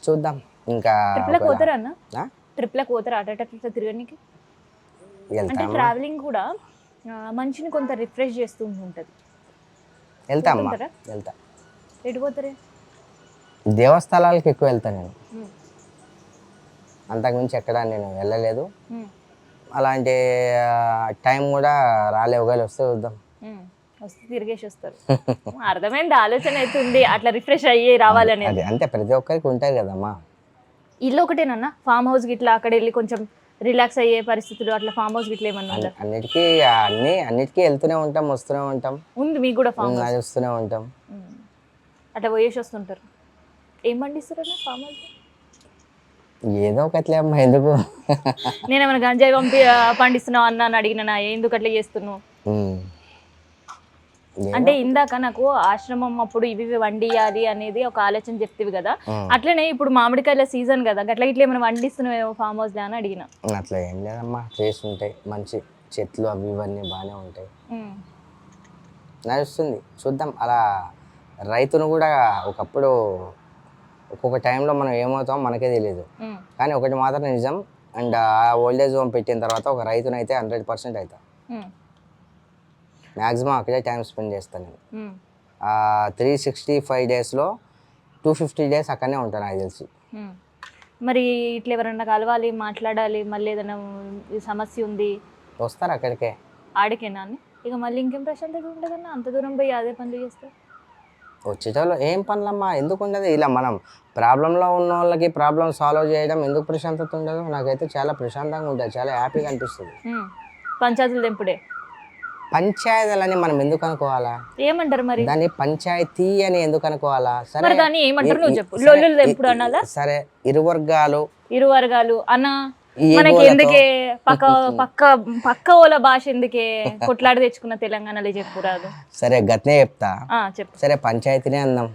చూద్దాం ఇంకా. ట్రిప్లకు పోతారా అన్న? ట్రిప్లకు పోతారా? అట్లా తిరగడానికి అంటే ట్రావెలింగ్ కూడా మనిషిని కొంత రిఫ్రెష్ చేస్తూ ఉంటుంది. వెళ్తా. ఎటు పోతారే? దేవస్థానాలకు ఎక్కువ వెళ్తాను నేను, అంతకుమించి ఎక్కడ నేను వెళ్ళలేదు. అలాంటి టైం కూడా రాలేవు, కానీ వస్తే చూద్దాం. వస్తే తిరిగేసి వస్తారు. అర్థమైంది, ఆలోచన అయితే ఉంది అట్లా రిఫ్రెష్ అయ్యి రావాలని. అది అంతే, ప్రతి ఒక్కరికి ఉంటాయి కదమ్మా. ఇల్లు ఒకటేనన్నా ఫామ్ హౌస్ గిట్లా అక్కడ వెళ్ళి కొంచెం రిలాక్స్ అయ్యే పరిస్థితులు అట్లా ఫామ్ హౌస్ గిట్లా ఏమన్నా? అన్నిటికీ వెళ్తూనే ఉంటాం, వస్తూనే ఉంటాం. ఉంది మీకు కూడా ఫామ్ హౌస్? వస్తూనే ఉంటాం, అట్లా పోయేసి వస్తుంటారు. ఏం పండిస్తారు అన్న ఫామ్ హౌస్? ఏదో ఒకట్లే అమ్మా, ఎందుకు నేనేమైనా గంజాయి పండిస్తున్నావు అన్న అని అడిగినా, ఎందుకు అట్లా చేస్తున్నావు అంటే ఇందాక నాకు ఆశ్రమం అప్పుడు ఇవి వండియాలి అనేది ఒక ఆలోచన చెప్తివి కదా, అట్లనే ఇప్పుడు మామిడికాయల సీజన్ కదా, అట్లా ఇట్లా ఏమైనా వండిస్తున్నావేమో ఫామ్ హౌస్ అని అడిగిన. అట్లా ఏం లేదమ్మా, ట్రీస్ ఉంటాయి, మంచి చెట్లు అవి ఇవన్నీ బాగానే ఉంటాయి, నడుస్తుంది. చూద్దాం. అలా రైతును కూడా ఒకప్పుడు ఒక్కొక్క టైంలో మనం ఏమవుతామో మనకే తెలియదు, కానీ ఒకటి మాత్రం నిజం, అండ్ ఆ ఓల్డేజ్ హోమ్ పెట్టిన తర్వాత ఒక రైతునైతే 100% అవుతా. మ్యాక్సిమం అక్కడే టైం స్పెండ్ చేస్తాను నేను. 365 daysలో 250 days అక్కడనే ఉంటాను నాకు తెలిసి. మరి ఇట్లా ఎవరన్నా కలవాలి, మాట్లాడాలి, మళ్ళీ ఏదైనా సమస్య ఉంది వస్తారు అక్కడికే, ఆడికేనా అని. ఇక మళ్ళీ ఇంకేం ప్రశాంతత ఉంటుందన్నా, అంత దూరం పోయి అదే పనులు చేస్తారు. వచ్చేటోళ్ళు ఏం పనులమ్మా, ఎందుకు ఉండదు? ఇలా మనం ప్రాబ్లంలో ఉన్న వాళ్ళకి ప్రాబ్లం సాల్వ్ చేయడం ఎందుకు ప్రశాంతత ఉండదు? నాకైతే చాలా ప్రశాంతంగా ఉంటుంది, చాలా హ్యాపీగా అనిపిస్తుంది. పంచాయతీలు తెంపుడే. పంచాయతీలని మనం ఎందుకు అనుకోవాలా? ఏమంటారు మరి దాన్ని? పంచాయతీ అని ఎందుకు అనుకోవాలా? సరే దాన్ని ఏమంటారు నువ్వు చెప్పు. లొల్లులు తెంపుడు అనాలా? సరే, ఇరు వర్గాలు అన్న మనకి ఎందుకే పక్క ఓల భాష ఎందుకే కొట్లాడి తెచ్చుకున్న తెలంగాణలో చెప్పురాదు. సరే గట్నే చెప్తా, చెప్పు. సరే పంచాయతీనే అందాం.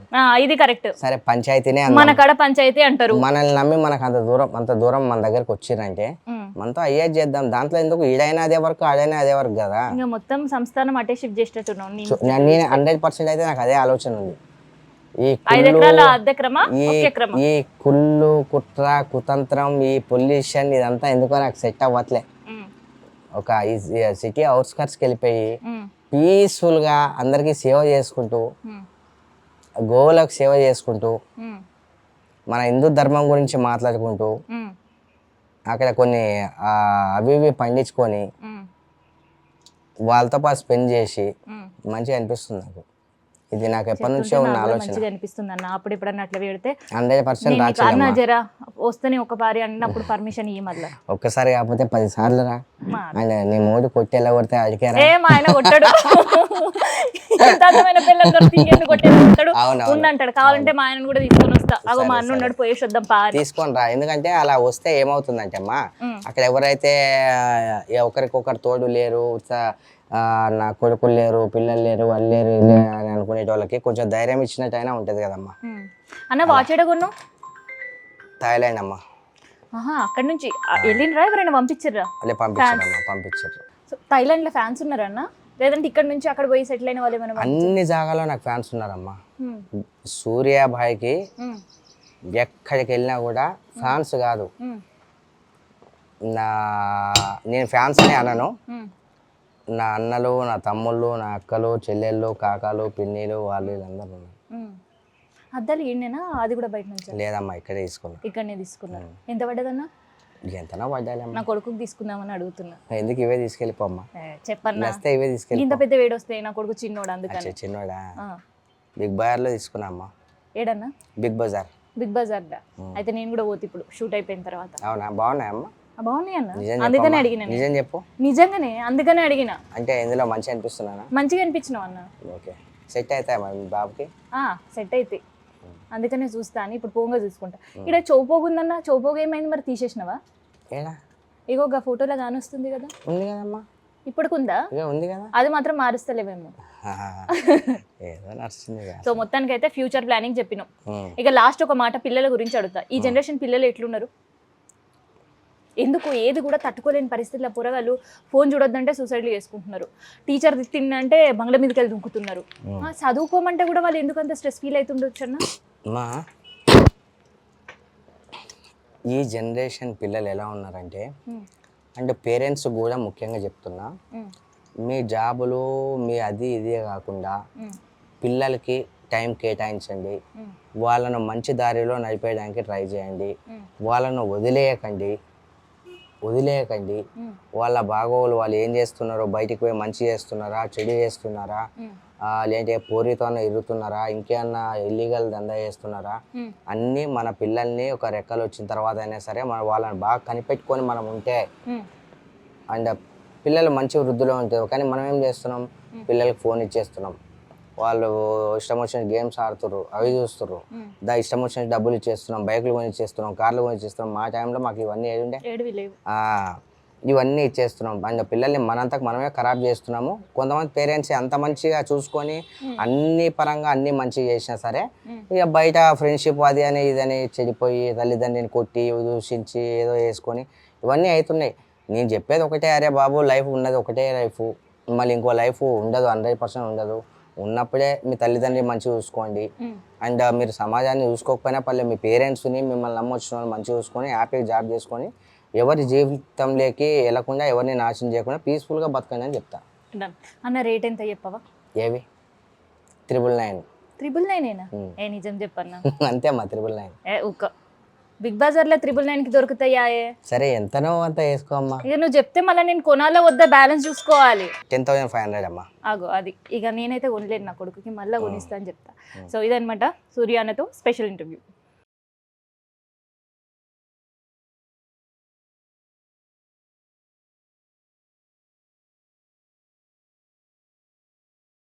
ఇది కరెక్ట్. సరే పంచాయతీనే మన కాడ పంచాయతీ అంటారు. మనల్ని నమ్మి మనకు అంత దూరం మన దగ్గరకు వచ్చిరంటే మనతో అయ్యేది చేద్దాం. దాంట్లో ఎందుకు? ఈడైనా అదే వరకు, ఆడైనా అదే వరకు కదా. ఇంకా మొత్తం సంస్థానం అటే షిఫ్ట్ చేసేటట్టున్నావు. నేను 100% అయితే నాకు అదే ఆలోచన ఉంది. ఈ కుళ్ళు, కుట్ర, కుతంత్రం, ఈ పొల్యూషన్ ఇదంతా ఎందుకో నాకు సెట్ అవ్వట్లే. ఒక సిటీ అవుట్స్కట్స్కి వెళ్ళిపోయి పీస్ఫుల్గా అందరికీ సేవ చేసుకుంటూ, గోవులకు సేవ చేసుకుంటూ, మన హిందూ ధర్మం గురించి మాట్లాడుకుంటూ, అక్కడ కొన్ని అవి ఇవి పండించుకొని వాళ్ళతో పాటు స్పెండ్ చేసి మంచిగా అనిపిస్తుంది నాకు. ఇది నాకు ఎప్పటి నుంచో ఉన్న ఆలోచన. మంచిగా అనిపిస్తుంది అన్న. అప్పుడు ఎప్పుడన్నా అట్లా పెడితే 100% అన్న జరా వస్తేనే ఒక పారి అన్నప్పుడు పర్మిషన్ ఇయ్యి. మళ్ళీ ఒక్కసారి కాకపోతే 10 సార్లు రా. నీ మూడు కొట్టి ఎలా కొడితే అడిగారా? ఆయన కొట్టాడు. ఉందంటాడు, కావాలంటే మా ఆయన కూడా తీసుకొని వస్తా. అగో మా అన్న ఉన్నాడు, పోయేసి వద్దాం పారి. తీసుకొని రా. ఎందుకంటే అలా వస్తే ఏమవుతుందంటే అమ్మా, అక్కడ ఎవరైతే ఒకరికొకరు తోడు లేరు, నా కొడుకులు లేరు, పిల్లలు లేరు, వాళ్ళు లేరు అని అనుకునే వాళ్ళకి కొంచెం ధైర్యం ఇచ్చినట్టు అయినా ఉంటుంది కదమ్మా. అన్న వాచ్ ఎడగొన్నావు? థాయిలాండ్ అమ్మా. అక్కడ నుంచి వెళ్ళినరా? ఎవరైనా పంపించారా? పంపించారు. థాయిలాండ్ లో ఫ్యాన్స్ ఉన్నారా అన్న? లేదంటే ఇక్కడ నుంచి అక్కడ పోయి సెటిల్ అయిన వాళ్ళు ఏమైనా? అన్ని జాగాలో నాకు ఫ్యాన్స్ ఉన్నారమ్మా. సూర్యాభాయ్కి ఎక్కడికి వెళ్ళినా కూడా ఫ్యాన్స్ కాదు, నేను ఫ్యాన్స్ అని అనను. నా అన్నలు, నా తమ్ముళ్ళు, నా అక్కలు, చెల్లెళ్ళు, కాకాలు, పిన్నిలు, వాళ్ళు వీళ్ళందరూ ఉన్నారు. అద్దాలు ఏంటేనా అది కూడా బయట నుంచి లేదమ్మా ఇక్కడే తీసుకున్నా. ఇక్కడనే తీసుకున్నాను. ఎంత పడ్డదన్నా? ఎంతనో పడ్డాలేమ్మా. నా కొడుకుకి తీసుకుందామని అడుగుతున్నా. ఎందుకు ఇవే తీసుకెళ్ళిపోమ్మా. చెప్పన్నా నస్తే ఇవే తీసుకెళ్ళి. ఇంత పెద్ద వేడి వస్తాయి, నా కొడుకు చిన్నోడు అందుకని. చిన్నోడా? బిగ్ బజార్లో తీసుకున్నా అమ్మా. ఏడన్నా? బిగ్ బజార్. బిగ్ బజార్ దా? అయితే నేను కూడా పోతే ఇప్పుడు షూట్ అయిపోయిన తర్వాత. అవునా? బాగున్నాయమ్మా? బాగున్నాయి అన్న, అందుకనే అడిగిన. నిజం చెప్పు. నిజంగానే అందుకనే అడిగిన. అంటే ఇందులో మంచి అనిపిస్తున్నానా? మంచిగా అనిపించినావు అన్న. ఓకే, సెట్ అవుతాయి మరి మీ బాబుకి? సెట్ అయితే అందుకనే చూస్తాను. ఇప్పుడు పోంగా చూసుకుంటా. ఇక్కడ చౌపోగుందన్న, చౌపోగు ఏమైంది మరి? తీసేసినవా? ఏడా? ఇగో ఒక ఫోటోలో కానొస్తుంది కదా. ఉంది కదమ్మా. ఇప్పటికుందా? ఉంది కదా. అది మాత్రం మారుస్తలేవేమో. ఏదో నడుస్తుంది. సో మొత్తానికి అయితే ఫ్యూచర్ ప్లానింగ్ చెప్పినాం. ఇక లాస్ట్ ఒక మాట పిల్లల గురించి అడుగుతా. ఈ జనరేషన్ పిల్లలు ఎట్లున్నారు? ఎందుకు ఏది కూడా తట్టుకోలేని పరిస్థితుల్లో పోరగాళ్ళు ఫోన్ చూడొద్దంటే సూసైడ్లు చేసుకుంటున్నారు. టీచర్ తిన్నంటే బంగ్లా మీదకి వెళ్ళి దుంకుతున్నారు. చదువుకోమంటే కూడా వాళ్ళు ఎందుకు అంత స్ట్రెస్ ఫీల్ అవుతుండొచ్చు అన్న? అమ్మా, ఈ జనరేషన్ పిల్లలు ఎలా ఉన్నారంటే, అంటే పేరెంట్స్ కూడా ముఖ్యంగా చెప్తున్నా, మీ జాబులు మీ అది ఇది కాకుండా పిల్లలకి టైం కేటాయించండి. వాళ్ళను మంచి దారిలో నడిపేయడానికి ట్రై చేయండి. వాళ్ళను వదిలేయకండి. వాళ్ళ బాగోగులు వాళ్ళు ఏం చేస్తున్నారో, బయటికి పోయి మంచి చేస్తున్నారా, చెడు చేస్తున్నారా, లేదంటే పోరితో ఇరుగుతున్నారా, ఇంకేమన్నా ఇల్లీగల్ దందా చేస్తున్నారా, అన్నీ మన పిల్లల్ని ఒక రెక్కలు వచ్చిన తర్వాత అయినా సరే మన వాళ్ళని బాగా కనిపెట్టుకొని మనం ఉంటే, అండ్ పిల్లలు మంచి వృద్ధిలో ఉంటారు. కానీ మనం ఏం చేస్తున్నాం, పిల్లలకి ఫోన్ ఇచ్చేస్తున్నాం. వాళ్ళు ఇష్టం వచ్చిన గేమ్స్ ఆడుతుర్రు, అవి చూస్తుర్రు. ఇష్టం వచ్చిన డబ్బులు ఇచ్చేస్తున్నాం, బైకులు కొని ఇచ్చేస్తున్నాం, కార్లు కొని ఇచ్చేస్తున్నాం. మా టైంలో మాకు ఇవన్నీ ఏడుండే? ఇవన్నీ ఇచ్చేస్తున్నాం. అండ్ పిల్లల్ని మనంతకు మనమే ఖరాబ్ చేస్తున్నాము. కొంతమంది పేరెంట్స్ అంత మంచిగా చూసుకొని అన్ని పరంగా అన్ని మంచిగా చేసినా సరే ఇక బయట ఫ్రెండ్షిప్ అది అని ఇదని చెడిపోయి తల్లిదండ్రిని కొట్టి దూషించి ఏదో వేసుకొని ఇవన్నీ అవుతున్నాయి. నేను చెప్పేది ఒకటే, అరే బాబు లైఫ్ ఉన్నది ఒకటే లైఫ్, మళ్ళీ ఇంకో లైఫ్ ఉండదు, 100% ఉండదు. ఉన్నప్పుడే మీ తల్లిదండ్రులు మంచిగా చూసుకోండి. అండ్ మీరు సమాజాన్ని చూసుకోకపోయినా పర్లేదు, మీ పేరెంట్స్ని మిమ్మల్ని నమ్మొచ్చిన వాళ్ళు మంచిగా చూసుకొని హ్యాపీగా జాబ్ చేసుకొని ఎవరి జీవితంలోకి వెళ్ళకుండా ఎవరిని నాశనం చేయకుండా పీస్ఫుల్గా బతకండి అని చెప్తా. అన్న రేట్ ఎంత చెప్పవా? ఏవి? 999. 999 ఏ నిజం చెప్పన్నా? అంతే అమ్మా, 999. బిగ్ బజార్ లో 999కి దొరుకుతాయా? సరే ఎంతనో అంత వేసుకో అమ్మా. ఇక నువ్వు చెప్తే మళ్ళీ నేను కొనాలో వద్దా బ్యాలెన్స్ చూసుకోవాలి. 10,500 అమ్మా. ఆగో అది ఇక నేనైతే కొనలేను, నా కొడుకుకి మళ్ళీ కొనిస్తా అని చెప్తా. సో ఇదనమాట సూర్యాన్నతో స్పెషల్ ఇంటర్వ్యూ.